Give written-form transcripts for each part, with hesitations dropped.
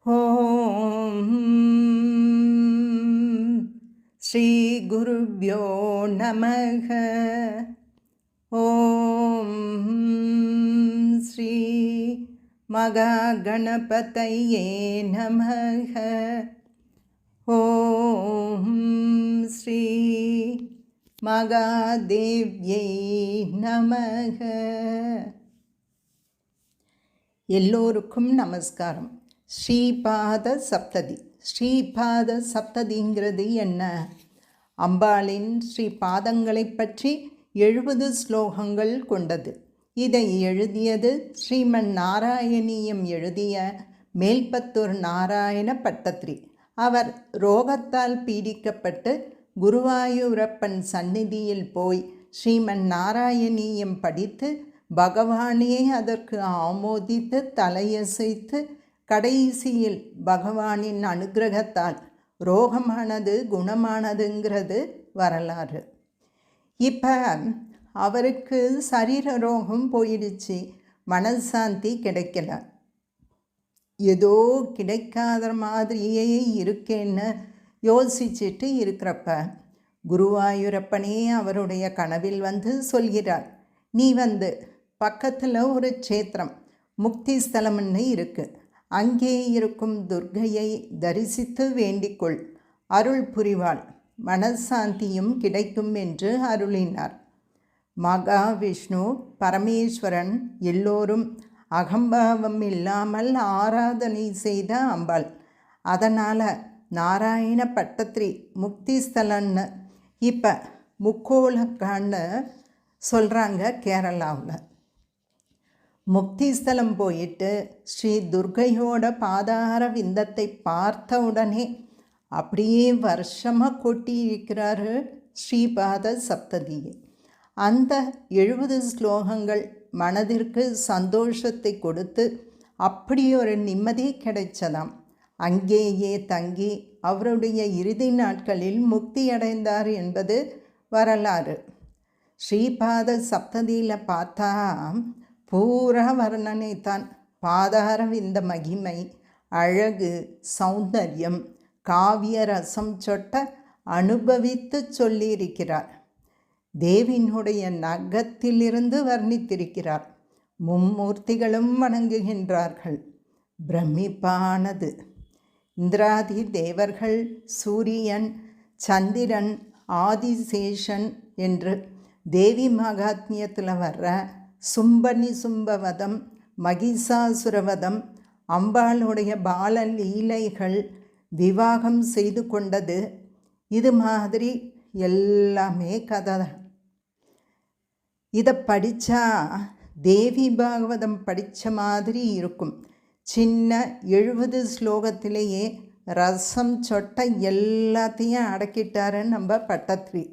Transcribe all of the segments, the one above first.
ஓம் ஸ்ரீ குருப்யோ நமக. ஓம் ஸ்ரீ மகாகணபதயே நமக. ஓம் ஸ்ரீ மகாதேவ்யை நமக. எல்லோருக்கும் நமஸ்காரம். ஸ்ரீபாத சப்ததி. ஸ்ரீபாத சப்ததிங்கிறது என்ன? அம்பாளின் ஸ்ரீபாதங்களை பற்றி 70 ஸ்லோகங்கள் கொண்டது. இதை எழுதியது ஸ்ரீமன் நாராயணியம் எழுதிய மேல்பத்தூர் நாராயண பட்டத்ரி. அவர் ரோகத்தால் பீடிக்கப்பட்டு குருவாயூரப்பன் சந்நிதியில் போய் ஸ்ரீமன் நாராயணியம் படித்து பகவானே அதற்கு ஆமோதித்து தலையசைத்து கடைசியில் பகவானின் அனுகிரகத்தால் ரோகமானது குணமானதுங்கிறது வரலாறு. இப்போ அவருக்கு சரீர ரோகம் போயிடுச்சு, மனசாந்தி கிடைக்கல. ஏதோ கிடைக்காத மாதிரியே இருக்கேன்னு யோசிச்சுட்டு இருக்கிறப்ப குருவாயூரப்பனே அவருடைய கனவில் வந்து சொல்கிறார், நீ வந்து பக்கத்தில் ஒரு க்ஷேத்திரம் முக்தி ஸ்தலம்னு இருக்குது, அங்கே இருக்கும் துர்க்கையை தரிசித்து வேண்டிக்கொள், அருள் புரிவாள், மனசாந்தியும் கிடைக்கும் என்று அருளினார். மகாவிஷ்ணு பரமேஸ்வரன் எல்லோரும் அகம்பாவம் இல்லாமல் ஆராதனை செய்த அம்பாள். அதனால் நாராயண பட்டத்ரி முக்தி ஸ்தலன்னு இப்போ முக்கோலக்கான்னு சொல்கிறாங்க கேரளாவில். முக்தி ஸ்தலம் போயிட்டு ஸ்ரீ துர்க்கையோட பாதார விந்தத்தை பார்த்த உடனே அப்படியே வருஷமாக கொட்டி இருக்கிறாரு ஸ்ரீபாத சப்ததியை. அந்த 70 ஸ்லோகங்கள் மனதிற்கு சந்தோஷத்தை கொடுத்து அப்படி ஒரு நிம்மதி கிடைச்சதாம். அங்கேயே தங்கி அவருடைய இறுதி நாட்களில் முக்தி அடைந்தார் என்பது வரலாறு. ஸ்ரீபாத சப்ததியில் பார்த்தா பூரா வர்ணனை தான். பாதாரம் இந்த மகிமை, அழகு, சௌந்தர்யம், காவிய ரசம் சொட்ட அனுபவித்து சொல்லியிருக்கிறார். தேவியினுடைய நகத்திலிருந்து வர்ணித்திருக்கிறார். மும்மூர்த்திகளும் வணங்குகின்றார்கள். பிரமிப்பானது. இந்திராதி தேவர்கள், சூரியன், சந்திரன், ஆதிசேஷன் என்று தேவி மகாத்மியத்தில் வர்ற சும்பனி சும்பவதம், மகிஷாசுரவதம், அம்பாளுடைய பால லீலைகள், விவாகம் செய்து கொண்டது, இது மாதிரி எல்லாமே கதை. இதை படித்தா தேவி பாகவதம் படித்த மாதிரி இருக்கும். சின்ன 70 ஸ்லோகத்திலேயே ரசம் சொட்ட எல்லாத்தையும் அடக்கிட்டாரு நம்ம பட்டத்ரி.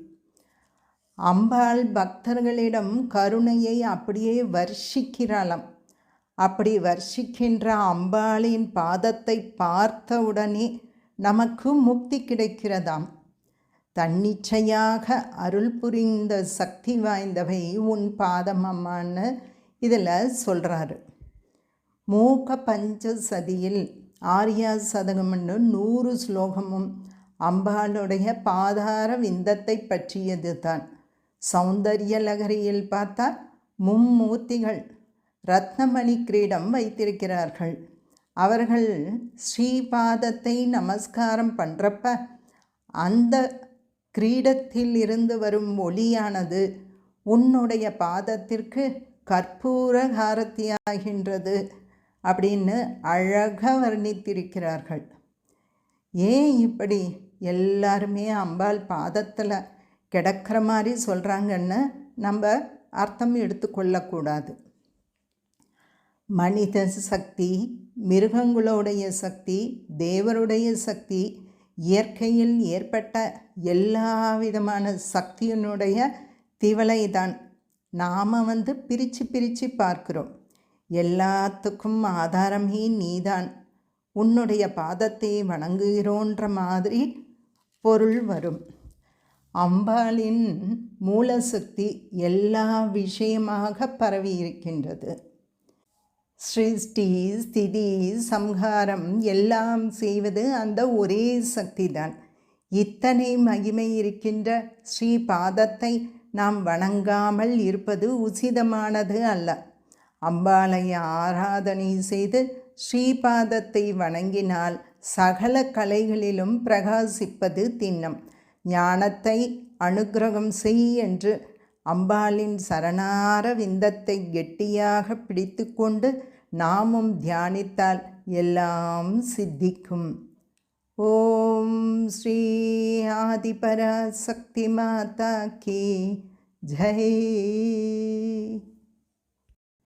அம்பாள் பக்தர்களிடம் கருணையை அப்படியே வர்ஷிக்கிறாளாம். அப்படி வர்ஷிக்கின்ற அம்பாளின் பாதத்தை பார்த்தவுடனே நமக்கு முக்தி கிடைக்கிறதாம். தன்னிச்சையாக அருள் புரிந்த சக்தி வாய்ந்தவை உன் பாதம் அம்மான்னு இதில் சொல்கிறாரு. மூக்க பஞ்சசதியில் ஆர்யா சதகம்னு 100 ஸ்லோகமும் அம்பாளுடைய பாதார விந்தத்தை பற்றியது தான். சௌந்தர்ய லகரியில் பார்த்தா மும்மூர்த்திகள் ரத்னமணி கிரீடம் வைத்திருக்கிறார்கள். அவர்கள் ஸ்ரீபாதத்தை நமஸ்காரம் பண்ணுறப்ப அந்த கிரீடத்தில் இருந்து வரும் ஒளியானது உன்னுடைய பாதத்திற்கு கற்பூர ஹாரத்தியாகின்றது அப்படின்னு அழகாக வர்ணித்திருக்கிறார்கள். ஏன் இப்படி எல்லாருமே அம்பாள் பாதத்தில் கிடக்கிற மாதிரி சொல்கிறாங்கன்னு நம்ம அர்த்தம் எடுத்துக்கொள்ளக்கூடாது. மனித சக்தி, மிருகங்களுடைய சக்தி, தேவருடைய சக்தி, இயற்கையில் ஏற்பட்ட எல்லா விதமான சக்தியினுடைய திவலை தான். நாம் பிரித்து பார்க்குறோம். எல்லாத்துக்கும் ஆதாரமே நீதான், உன்னுடைய பாதத்தை வணங்குகிறோன்ற மாதிரி பொருள் வரும். அம்பாளின் மூலசக்தி எல்லா விஷயமாக பரவி இருக்கின்றது. சிருஷ்டி ஸ்திதி சம்ஹாரம் எல்லாம் செய்வது அந்த ஒரே சக்தி தான். இத்தனை மகிமை இருக்கின்ற ஸ்ரீபாதத்தை நாம் வணங்காமல் இருப்பது உசிதமானது அல்ல. அம்பாளை ஆராதனை செய்து ஸ்ரீபாதத்தை வணங்கினால் சகல கலைகளிலும் பிரகாசிப்பது திண்ணம். ஞானத்தை அனுக்கிரகம் செய் என்று அம்பாளின் சரணார விந்தத்தை கெட்டியாக பிடித்து கொண்டு நாமும் தியானித்தால் எல்லாம் சித்திக்கும். ஓம் ஸ்ரீ ஆதிபராசக்தி மாதா கி ஜெய்.